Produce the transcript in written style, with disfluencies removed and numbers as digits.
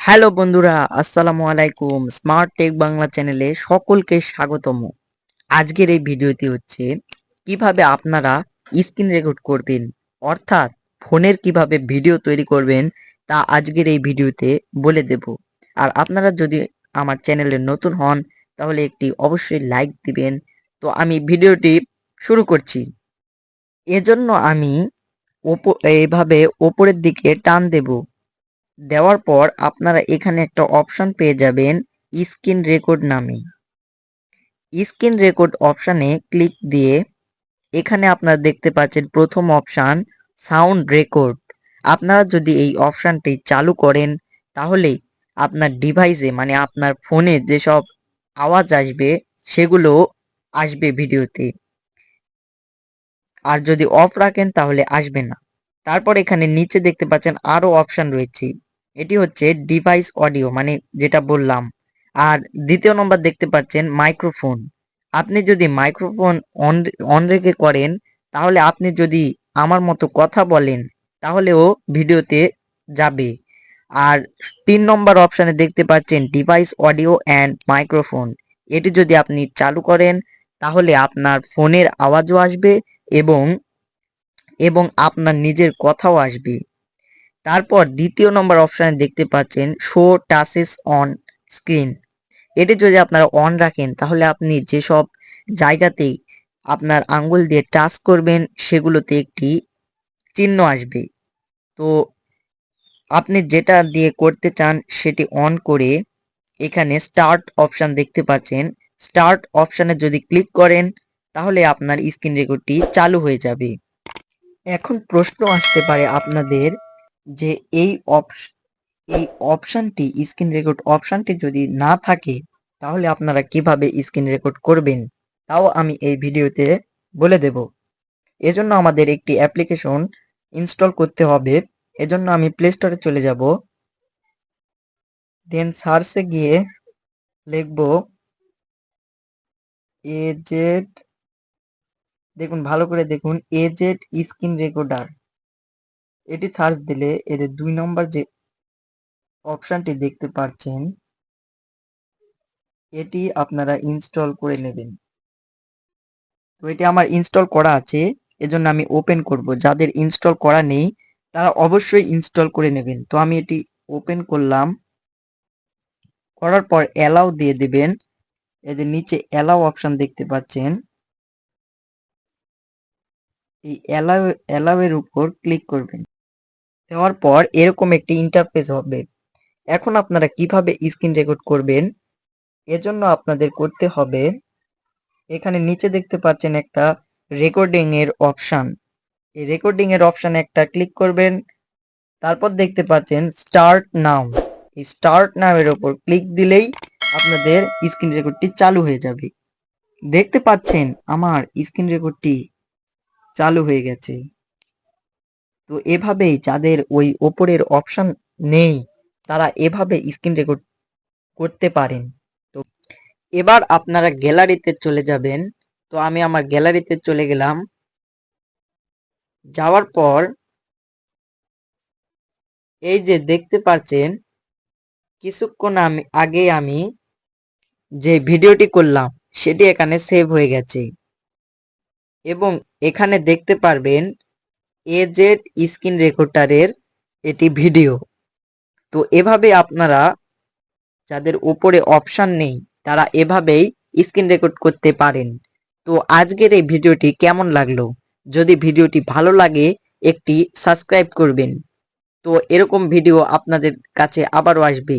Hello বন্ধুরা, আসসালামু আলাইকুম। স্মার্ট টেক বাংলা চ্যানেলে সকলকে স্বাগতম। আজকের এই ভিডিওটি হচ্ছে কিভাবে আপনারা স্ক্রিন রেকর্ড করবেন, অর্থাৎ ফোনের কিভাবে ভিডিও তৈরি করবেন তা আজকের এই ভিডিওতে বলে দেব। আর আপনারা যদি আমার চ্যানেলে নতুন হন তাহলে একটি অবশ্যই লাইক দিবেন। তো আমি ভিডিওটি শুরু করছি। এজন্য আমি এইভাবে ওপরের দিকে টান দেব। দেওয়ার পর আপনারা এখানে একটা অপশন পেয়ে যাবেন স্ক্রিন রেকর্ড নামে। স্ক্রিন রেকর্ড অপশানে ক্লিক দিয়ে এখানে আপনারা দেখতে পাচ্ছেন প্রথম অপশান সাউন্ড রেকর্ড। আপনারা যদি এই অপশানটি চালু করেন তাহলে আপনার ডিভাইসে মানে আপনার ফোনে যেসব আওয়াজ আসবে সেগুলো আসবে ভিডিওতে। আর যদি অফ রাখেন তাহলে আসবে না। তারপর এখানে নিচে দেখতে পাচ্ছেন আরো অপশন রয়েছে। এটি হচ্ছে ডিভাইস অডিও মানে যেটা বললাম। আর দ্বিতীয় নম্বর দেখতে পাচ্ছেন মাইক্রোফোন। আপনি যদি মাইক্রোফোন অন অন রেখে করেন তাহলে আপনি যদি আমার মতো কথা বলেন তাহলেও ভিডিওতে যাবে। আর ৩ নম্বর অপশানে দেখতে পাচ্ছেন ডিভাইস অডিও অ্যান্ড মাইক্রোফোন। এটি যদি আপনি চালু করেন তাহলে আপনার ফোনের আওয়াজও আসবে এবং আপনার নিজের কথাও আসবে। তারপর দ্বিতীয় নম্বর অপশানে দেখতে পাচ্ছেন শো টাচেস অন স্ক্রিন। এটি যদি আপনারা অন রাখেন তাহলে আপনি যেসব জায়গাতে আপনার আঙ্গুল দিয়ে টাচ করবেন সেগুলোতে একটি চিহ্ন আসবে। তো আপনি যেটা দিয়ে করতে চান সেটি অন করে এখানে স্টার্ট অপশান দেখতে পাচ্ছেন। স্টার্ট অপশানে যদি ক্লিক করেন তাহলে আপনার স্ক্রিন রেকর্ডটি চালু হয়ে যাবে। এখন প্রশ্ন আসতে পারে আপনাদের যে এই অপশানটি স্ক্রিন রেকর্ড অপশানটি যদি না থাকে তাহলে আপনারা কিভাবে স্ক্রিন রেকর্ড করবেন তাও আমি এই ভিডিওতে বলে দেব। এজন্য আমাদের একটি অ্যাপ্লিকেশন ইনস্টল করতে হবে। এজন্য আমি প্লে স্টোরে চলে যাব, দেন সার্চে গিয়ে লিখব এজেড, দেখুন ভালো করে দেখুন এজেড স্ক্রিন রেকর্ডার। এটি সার্চ দিলে এর ২ নম্বর যে অপশানটি দেখতে পাচ্ছেন এটি আপনারা ইনস্টল করে নেবেন। তো এটি আমার ইনস্টল করা আছে, এজন্য আমি ওপেন করব। যাদের ইনস্টল করা নেই তারা অবশ্যই ইনস্টল করে নেবেন। তো আমি এটি ওপেন করলাম। করার পর অ্যালাউ দিয়ে দেবেন। এদের নিচে অ্যালাউ অপশন দেখতে পাচ্ছেন। এই অ্যালাউ এর উপর ক্লিক করবেন। দেওয়ার পর এরকম একটি ইন্টারফেস হবে। এখন আপনারা কিভাবে স্ক্রিন রেকর্ড করবেন এজন্য আপনাদের করতে হবে, এখানে নিচে দেখতে পাচ্ছেন একটা রেকর্ডিং এর অপশন। এই রেকর্ডিং এর অপশনে একটা ক্লিক করবেন। তারপর দেখতে পাচ্ছেন স্টার্ট নাও। এই স্টার্ট নাও এর উপর ক্লিক দিলেই আপনাদের স্ক্রিন রেকর্ডটি চালু হয়ে যাবে। দেখতে পাচ্ছেন আমার স্ক্রিন রেকর্ডটি চালু হয়ে গেছে। তো এভাবেই যাদের ওই ওপরের অপশন নেই তারা এভাবে স্ক্রিন রেকর্ড করতে পারেন। তো এবার আপনারা গ্যালারিতে চলে যাবেন। তো আমি আমার গ্যালারিতে চলে গেলাম। যাওয়ার পর এই যে দেখতে পাচ্ছেন কিছুক্ষণ আগে আমি যে ভিডিওটি করলাম সেটি এখানে সেভ হয়ে গেছে এবং এখানে দেখতে পারবেন এজেড স্ক্রিন রেকর্ডারের এটি ভিডিও। তো এভাবে আপনারা যাদের উপরে অপশন নেই তারা এভাবেই স্ক্রিন রেকর্ড করতে পারেন। তো আজকের এই ভিডিওটি কেমন লাগলো? যদি ভিডিওটি ভালো লাগে একটি সাবস্ক্রাইব করবেন। তো এরকম ভিডিও আপনাদের কাছে আবারও আসবে।